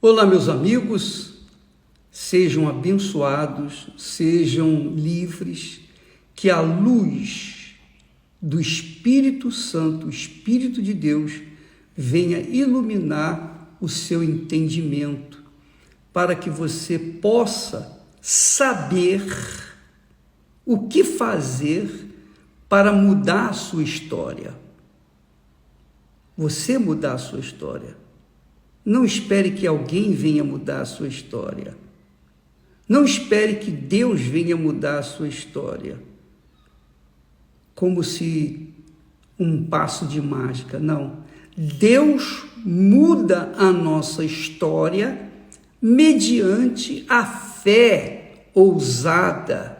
Olá, meus amigos, sejam abençoados, sejam livres, que a luz do Espírito Santo, o Espírito de Deus, venha iluminar o seu entendimento, para que você possa saber o que fazer para mudar a sua história. Você mudar a sua história. Não espere que alguém venha mudar a sua história. Não espere que Deus venha mudar a sua história. Como se um passo de mágica. Não. Deus muda a nossa história mediante a fé ousada,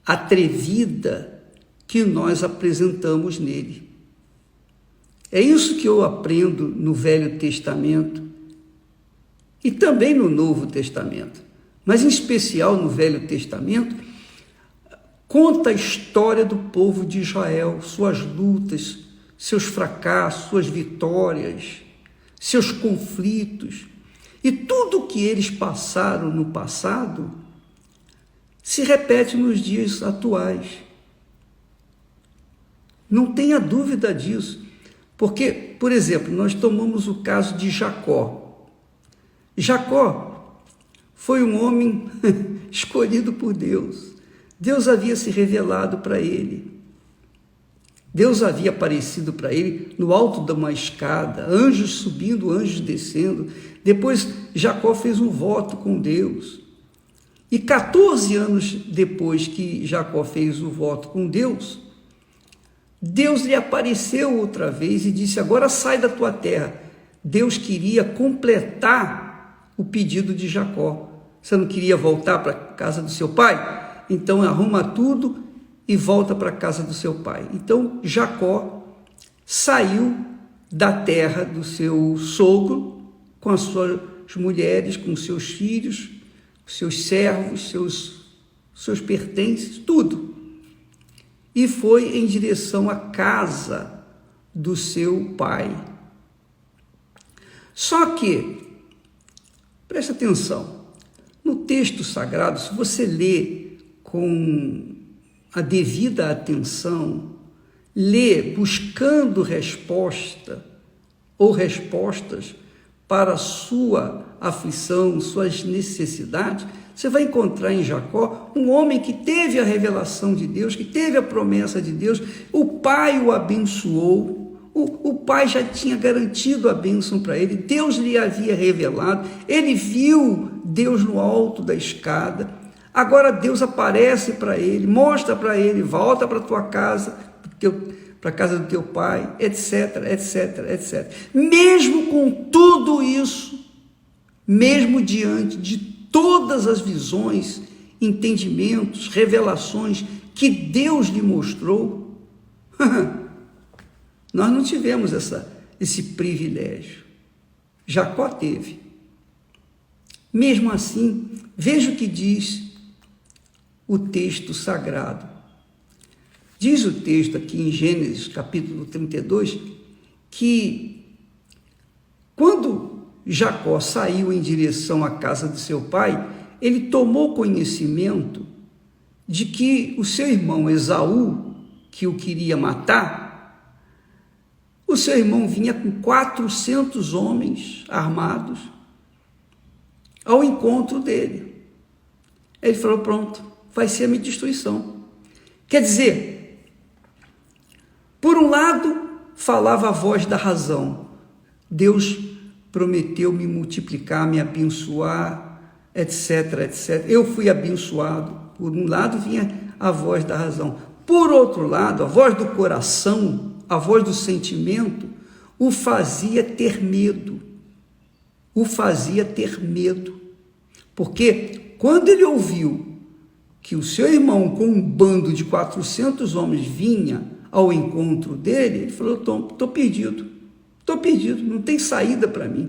atrevida que nós apresentamos nele. É isso que eu aprendo no Velho Testamento e também no Novo Testamento, mas em especial no Velho Testamento, conta a história do povo de Israel, suas lutas, seus fracassos, suas vitórias, seus conflitos, e tudo que eles passaram no passado se repete nos dias atuais. Não tenha dúvida disso. Porque, por exemplo, nós tomamos o caso de Jacó. Jacó foi um homem escolhido por Deus. Deus havia se revelado para ele. Deus havia aparecido para ele no alto de uma escada, anjos subindo, anjos descendo. Depois Jacó fez um voto com Deus. E 14 anos depois que Jacó fez o voto com Deus lhe apareceu outra vez e disse: agora sai da tua terra. Deus queria completar o pedido de Jacó. Você não queria voltar para a casa do seu pai? Então arruma tudo e volta para a casa do seu pai. Então Jacó saiu da terra do seu sogro com as suas mulheres, com seus filhos, seus servos, seus pertences, tudo. E foi em direção à casa do seu pai. Só que, preste atenção, no texto sagrado, se você lê com a devida atenção, lê buscando resposta ou respostas para a sua aflição, suas necessidades, você vai encontrar em Jacó um homem que teve a revelação de Deus, que teve a promessa de Deus, o pai o abençoou, o pai já tinha garantido a bênção para ele, Deus lhe havia revelado, ele viu Deus no alto da escada, agora Deus aparece para ele, mostra para ele, volta para a tua casa, para a casa do teu pai, etc, etc, etc. Mesmo com tudo isso, mesmo diante de todas as visões, entendimentos, revelações que Deus lhe mostrou, nós não tivemos esse privilégio. Jacó teve. Mesmo assim, veja o que diz o texto sagrado. Diz o texto aqui em Gênesis, capítulo 32, que quando Jacó saiu em direção à casa de seu pai, ele tomou conhecimento de que o seu irmão Esaú, que o queria matar, o seu irmão vinha com 400 homens armados ao encontro dele. Ele falou: pronto, vai ser a minha destruição. Quer dizer, por um lado, falava a voz da razão. Deus prometeu me multiplicar, me abençoar, etc, etc. Eu fui abençoado. Por um lado vinha a voz da razão. Por outro lado, a voz do coração, a voz do sentimento, o fazia ter medo. O fazia ter medo. Porque quando ele ouviu que o seu irmão com um bando de 400 homens vinha ao encontro dele, ele falou: estou perdido. Estou perdido, não tem saída para mim.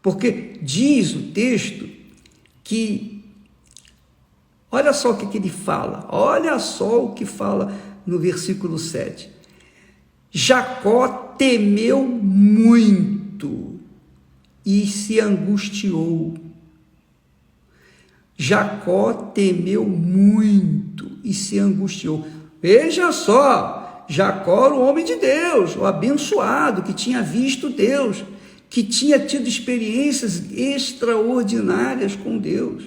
Porque diz o texto que, olha só o que ele fala, olha só o que fala no versículo 7. Jacó temeu muito e se angustiou. Jacó temeu muito e se angustiou. Veja só, Jacó era o homem de Deus, o abençoado, que tinha visto Deus, que tinha tido experiências extraordinárias com Deus,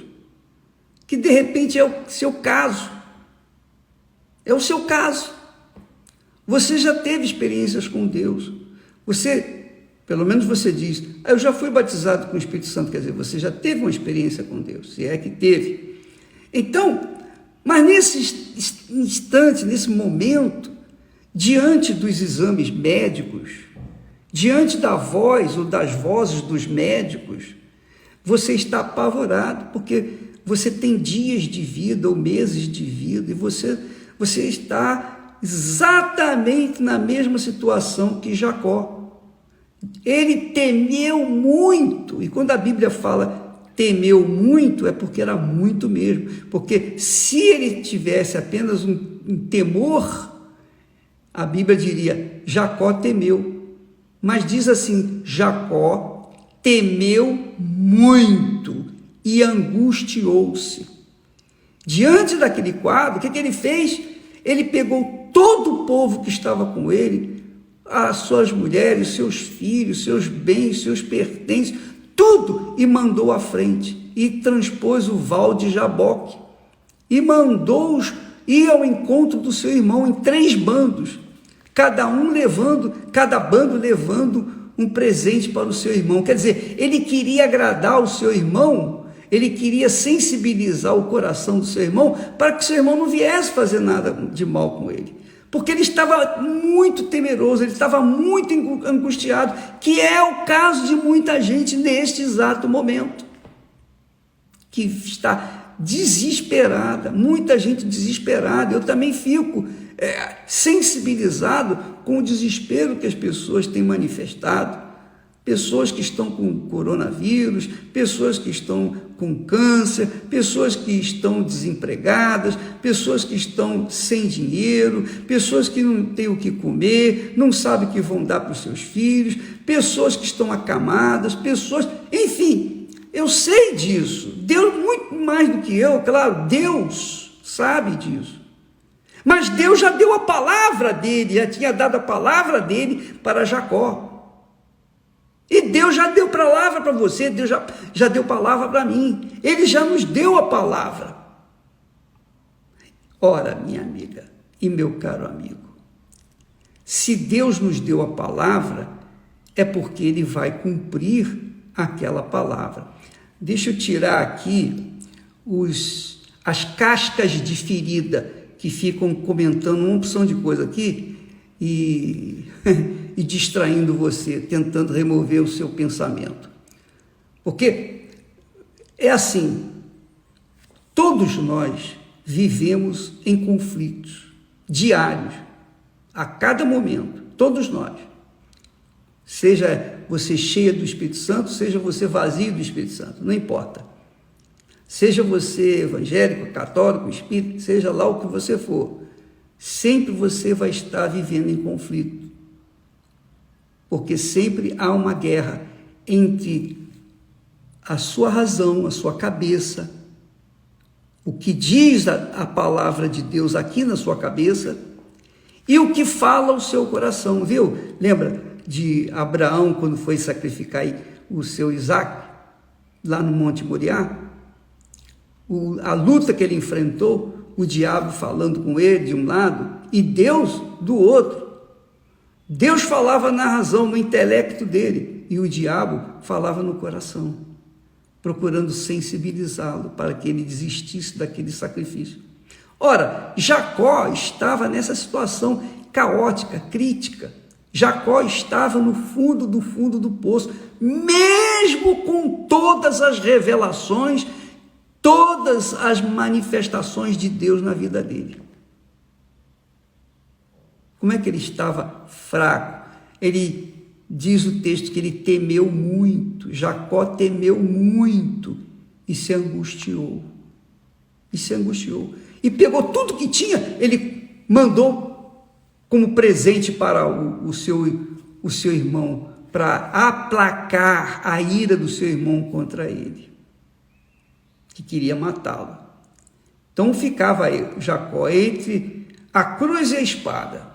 que de repente é o seu caso. É o seu caso. Você já teve experiências com Deus. Pelo menos você diz, eu já fui batizado com o Espírito Santo, quer dizer, você já teve uma experiência com Deus, se é que teve. Então, mas nesse instante, nesse momento, diante dos exames médicos, diante da voz ou das vozes dos médicos, você está apavorado, porque você tem dias de vida ou meses de vida, e você está exatamente na mesma situação que Jacó. Ele temeu muito, e quando a Bíblia fala temeu muito, é porque era muito mesmo, porque se ele tivesse apenas um temor, a Bíblia diria, Jacó temeu, mas diz assim, Jacó temeu muito e angustiou-se. Diante daquele quadro, o que ele fez? Ele pegou todo o povo que estava com ele, as suas mulheres, seus filhos, seus bens, seus pertences, tudo, e mandou à frente, e transpôs o val de Jaboque, e mandou-os ir ao encontro do seu irmão em 3 bandos, cada bando levando um presente para o seu irmão. Quer dizer, ele queria agradar o seu irmão, ele queria sensibilizar o coração do seu irmão, para que o seu irmão não viesse fazer nada de mal com ele. Porque ele estava muito temeroso, ele estava muito angustiado, que é o caso de muita gente neste exato momento, que está desesperada, muita gente desesperada. Eu também fico sensibilizado com o desespero que as pessoas têm manifestado, pessoas que estão com coronavírus, pessoas que estão com câncer, pessoas que estão desempregadas, pessoas que estão sem dinheiro, pessoas que não têm o que comer, não sabem o que vão dar para os seus filhos, pessoas que estão acamadas, enfim, eu sei disso. Deus, muito mais do que eu, claro, Deus sabe disso. Mas Deus já deu a palavra dele, já tinha dado a palavra dele para Jacó. E Deus já deu palavra para você, Deus já deu palavra para mim. Ele já nos deu a palavra. Ora, minha amiga e meu caro amigo, se Deus nos deu a palavra, é porque Ele vai cumprir aquela palavra. Deixa eu tirar aqui as cascas de ferida que ficam comentando uma opção de coisa aqui e distraindo você, tentando remover o seu pensamento. Porque é assim, todos nós vivemos em conflitos diários, a cada momento, todos nós. Seja você cheia do Espírito Santo, seja você vazio do Espírito Santo, não importa. Seja você evangélico, católico, espírita, seja lá o que você for, sempre você vai estar vivendo em conflito. Porque sempre há uma guerra entre a sua razão, a sua cabeça, o que diz a palavra de Deus aqui na sua cabeça e o que fala o seu coração, viu? Lembra de Abraão quando foi sacrificar o seu Isaac lá no Monte Moriá? A luta que ele enfrentou, o diabo falando com ele de um lado e Deus do outro. Deus falava na razão, no intelecto dele, e o diabo falava no coração, procurando sensibilizá-lo para que ele desistisse daquele sacrifício. Ora, Jacó estava nessa situação caótica, crítica. Jacó estava no fundo do poço, mesmo com todas as revelações, todas as manifestações de Deus na vida dele. Como é que ele estava fraco? Ele diz o texto que ele temeu muito, Jacó temeu muito e se angustiou. E pegou tudo que tinha, ele mandou como presente para o seu irmão para aplacar a ira do seu irmão contra ele, que queria matá-lo. Então ficava Jacó entre a cruz e a espada,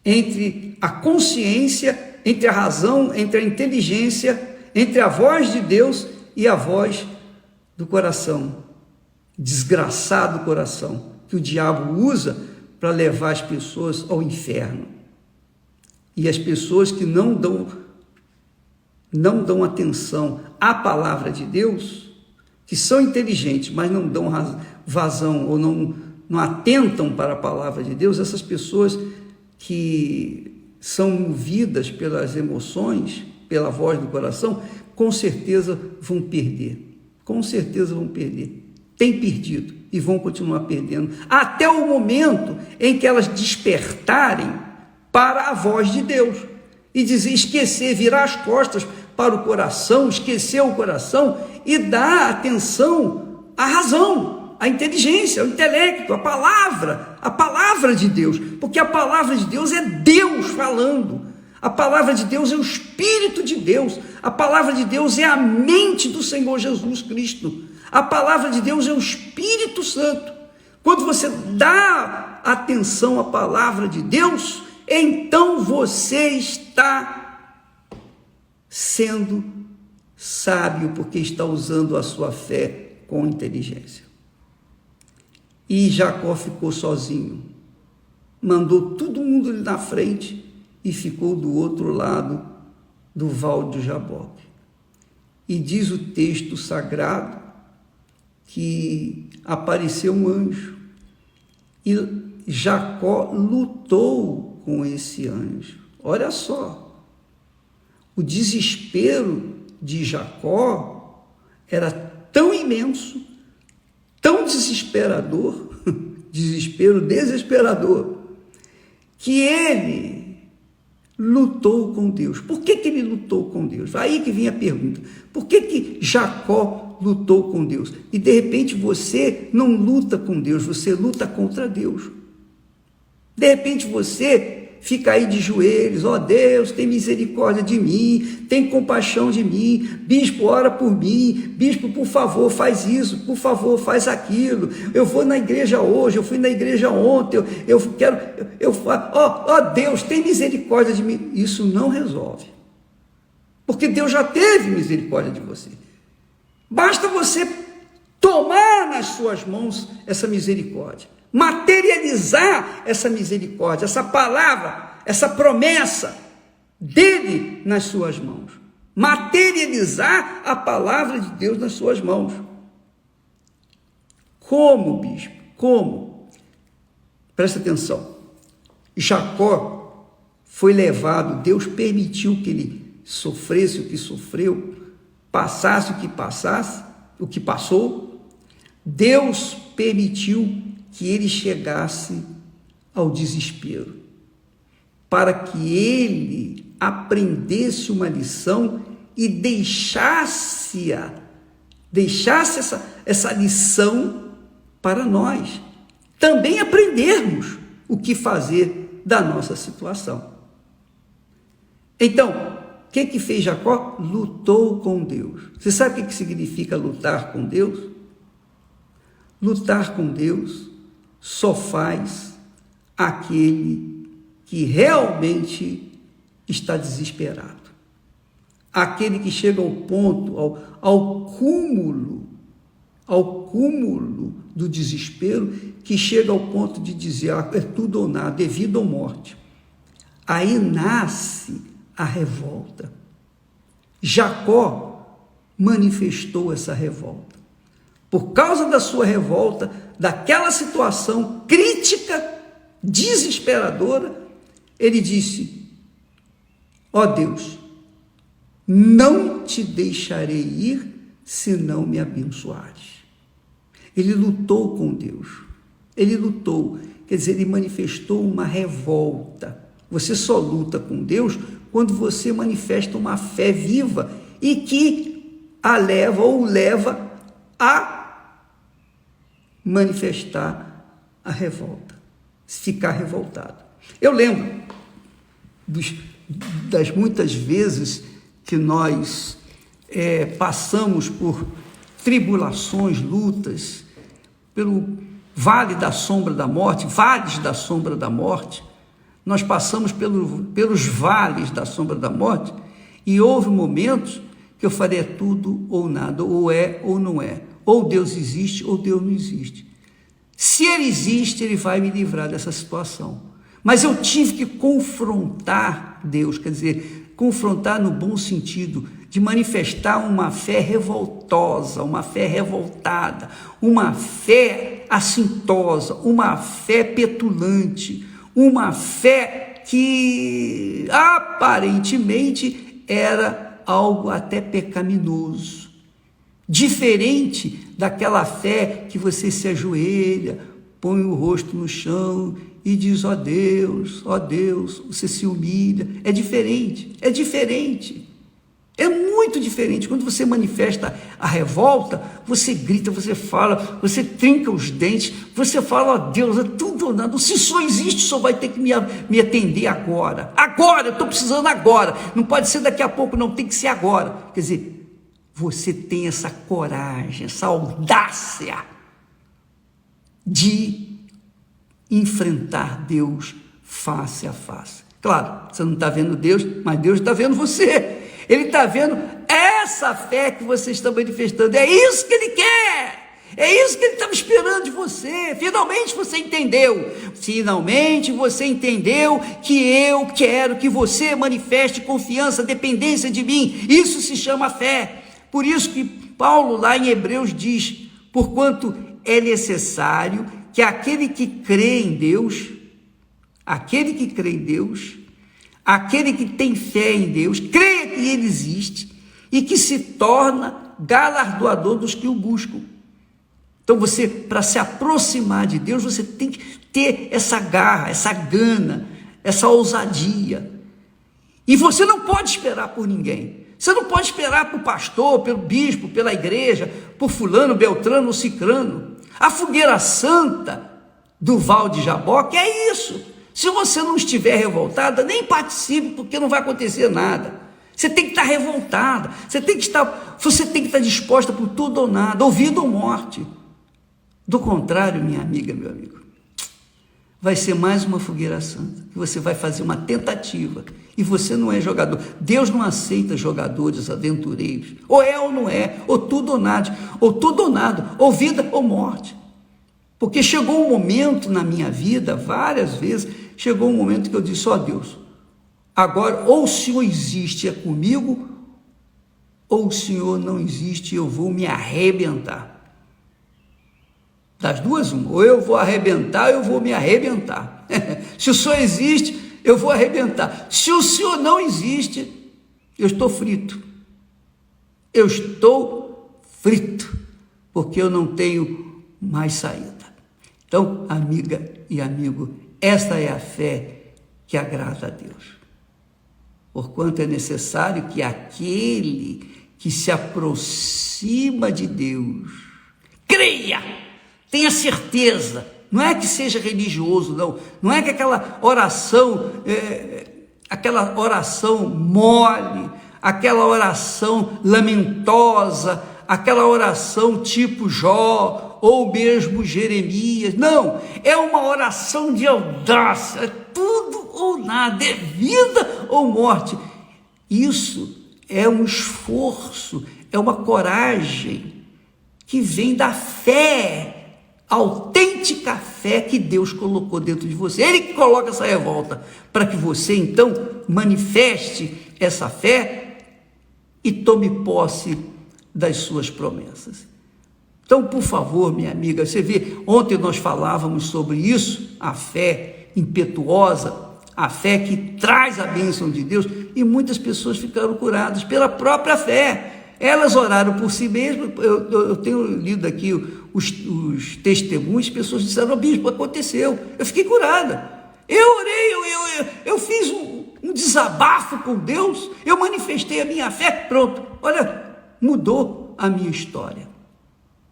entre a consciência, entre a razão, entre a inteligência, entre a voz de Deus e a voz do coração, desgraçado coração, que o diabo usa para levar as pessoas ao inferno. E as pessoas que não dão atenção à palavra de Deus, que são inteligentes, mas não dão vazão ou não atentam para a palavra de Deus, essas pessoas que são movidas pelas emoções, pela voz do coração, com certeza vão perder. Com certeza vão perder. Têm perdido e vão continuar perdendo, até o momento em que elas despertarem para a voz de Deus e dizer, esquecer, virar as costas para o coração, esquecer o coração e dar atenção à razão, à inteligência, ao intelecto, à palavra de Deus, porque a palavra de Deus é Deus falando, a palavra de Deus é o Espírito de Deus, a palavra de Deus é a mente do Senhor Jesus Cristo, a palavra de Deus é o Espírito Santo. Quando você dá atenção à palavra de Deus, então você está sendo sábio, porque está usando a sua fé com inteligência. E Jacó ficou sozinho, mandou todo mundo ali na frente e ficou do outro lado do Val de Jaboque. E diz o texto sagrado que apareceu um anjo e Jacó lutou com esse anjo. Olha só, o desespero de Jacó era tão imenso, tão desesperador, desesperador, que ele lutou com Deus. Por que ele lutou com Deus? Aí que vem a pergunta. Por que Jacó lutou com Deus? E de repente você não luta com Deus, você luta contra Deus. De repente você fica aí de joelhos, ó Deus, tem misericórdia de mim, tem compaixão de mim, bispo, ora por mim, bispo, por favor, faz isso, por favor, faz aquilo, eu vou na igreja hoje, eu fui na igreja ontem, ó Deus, tem misericórdia de mim. Isso não resolve, porque Deus já teve misericórdia de você. Basta você tomar nas suas mãos essa misericórdia, materializar essa misericórdia, essa palavra, essa promessa dele nas suas mãos, materializar a palavra de Deus nas suas mãos. Como, bispo? Como? Presta atenção. Jacó foi levado, Deus permitiu que ele sofresse o que sofreu, passasse o que passasse, o que passou. Deus permitiu que ele chegasse ao desespero, para que ele aprendesse uma lição e deixasse essa lição para nós também aprendermos o que fazer da nossa situação. Então, o que fez Jacó? Lutou com Deus. Você sabe o que significa lutar com Deus? Lutar com Deus só faz aquele que realmente está desesperado. Aquele que chega ao ponto, ao cúmulo do desespero, que chega ao ponto de dizer, é tudo ou nada, é vida ou morte. Aí nasce a revolta. Jacó manifestou essa revolta. Por causa da sua revolta, daquela situação crítica, desesperadora, ele disse, ó Deus, não te deixarei ir se não me abençoares. Ele lutou com Deus, ele lutou, quer dizer, ele manifestou uma revolta. Você só luta com Deus quando você manifesta uma fé viva e que a leva ou leva a manifestar a revolta, ficar revoltado. Eu lembro das muitas vezes que nós passamos por tribulações, lutas, pelo vale da sombra da morte, vales da sombra da morte, nós passamos pelos vales da sombra da morte, e houve momentos que eu faria tudo ou nada, ou é ou não é, ou Deus existe ou Deus não existe. Se Ele existe, Ele vai me livrar dessa situação. Mas eu tive que confrontar Deus, quer dizer, confrontar no bom sentido, de manifestar uma fé revoltosa, uma fé revoltada, uma fé assintosa, uma fé petulante, uma fé que aparentemente era algo até pecaminoso, diferente daquela fé que você se ajoelha, põe o rosto no chão e diz, ó Deus, você se humilha. É diferente, é muito diferente. Quando você manifesta a revolta, você grita, você fala, você trinca os dentes, você fala, ó Deus, é tudo ou nada, se só existe, só vai ter que me atender agora, eu estou precisando agora, não pode ser daqui a pouco, não, tem que ser agora. Quer dizer, você tem essa coragem, essa audácia de enfrentar Deus face a face. Claro, você não está vendo Deus, mas Deus está vendo você. Ele está vendo essa fé que você está manifestando. É isso que Ele quer. É isso que Ele estava esperando de você. Finalmente você entendeu. Finalmente você entendeu que eu quero que você manifeste confiança, dependência de mim. Isso se chama fé. Por isso que Paulo lá em Hebreus diz, porquanto é necessário que aquele que crê em Deus, aquele que tem fé em Deus, creia que Ele existe e que se torna galardoador dos que o buscam. Então você, para se aproximar de Deus, você tem que ter essa garra, essa gana, essa ousadia. E você não pode esperar por ninguém. Você não pode esperar por pastor, pelo bispo, pela igreja, por fulano, beltrano ou cicrano. A fogueira santa do Val de Jaboque é isso. Se você não estiver revoltada, nem participe, porque não vai acontecer nada. Você tem que estar revoltada, você tem que estar disposta por tudo ou nada, ou vida ou morte. Do contrário, minha amiga, meu amigo, vai ser mais uma fogueira santa, que você vai fazer uma tentativa, e você não é jogador. Deus não aceita jogadores aventureiros, ou é ou não é, ou tudo ou nada, ou vida ou morte. Porque chegou um momento na minha vida, várias vezes, chegou um momento que eu disse, ó Deus, agora ou o Senhor existe é comigo, ou o Senhor não existe e eu vou me arrebentar. Das duas, uma, ou eu vou arrebentar ou eu vou me arrebentar. Se o Senhor existe, eu vou arrebentar. Se o Senhor não existe, eu estou frito. Porque eu não tenho mais saída. Então, amiga e amigo, esta é a fé que agrada a Deus. Porquanto é necessário que aquele que se aproxima de Deus creia, tenha certeza. Não é que seja religioso, não é que aquela oração mole, aquela oração lamentosa, aquela oração tipo Jó, ou mesmo Jeremias. Não, é uma oração de audácia, é tudo ou nada, é vida ou morte. Isso é um esforço, é uma coragem que vem da fé, autêntica fé que Deus colocou dentro de você. Ele que coloca essa revolta, para que você então manifeste essa fé e tome posse das suas promessas. Então, por favor, minha amiga, você vê, ontem nós falávamos sobre isso, a fé impetuosa, a fé que traz a bênção de Deus, e muitas pessoas ficaram curadas pela própria fé. Elas oraram por si mesmas. Eu tenho lido aqui os testemunhos, pessoas disseram, bispo, aconteceu, eu fiquei curada, eu orei, eu fiz um desabafo com Deus, eu manifestei a minha fé, pronto, olha, mudou a minha história.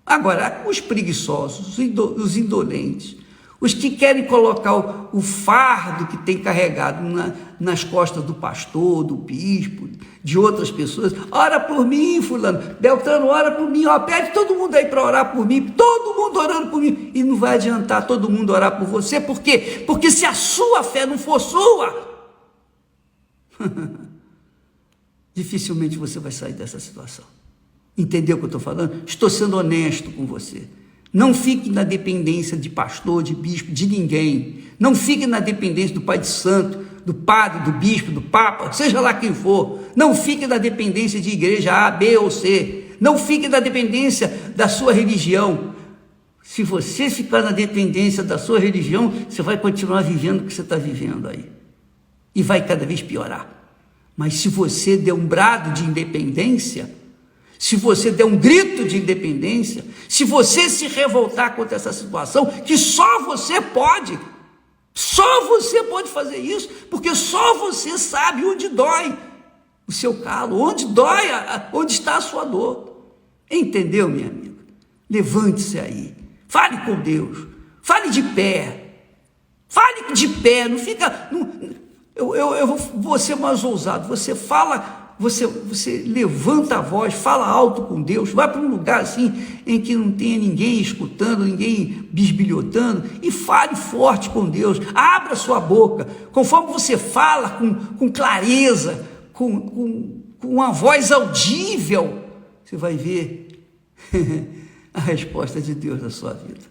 Agora, os preguiçosos, os indolentes, Os que querem colocar o fardo que tem carregado nas costas do pastor, do bispo, de outras pessoas. Ora por mim, fulano. Beltrano, ora por mim. Ó, pede todo mundo aí para orar por mim. Todo mundo orando por mim. E não vai adiantar todo mundo orar por você. Por quê? Porque se a sua fé não for sua, dificilmente você vai sair dessa situação. Entendeu o que eu estou falando? Estou sendo honesto com você. Não fique na dependência de pastor, de bispo, de ninguém. Não fique na dependência do pai de santo, do padre, do bispo, do papa, seja lá quem for. Não fique na dependência de igreja A, B ou C. Não fique na dependência da sua religião. Se você ficar na dependência da sua religião, você vai continuar vivendo o que você está vivendo aí. E vai cada vez piorar. Mas se você der um brado de independência, se você der um grito de independência, se você se revoltar contra essa situação, que só você pode fazer isso, porque só você sabe onde dói o seu calo, onde dói, onde está a sua dor. Entendeu, minha amiga? Levante-se aí, fale com Deus, fale de pé, não fica... Eu vou ser mais ousado, você fala... Você levanta a voz, fala alto com Deus, vai para um lugar assim em que não tenha ninguém escutando, ninguém bisbilhotando, e fale forte com Deus, abra sua boca, conforme você fala com clareza, com uma voz audível, você vai ver a resposta de Deus na sua vida.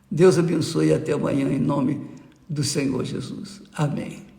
Deus abençoe e até amanhã, em nome do Senhor Jesus. Amém.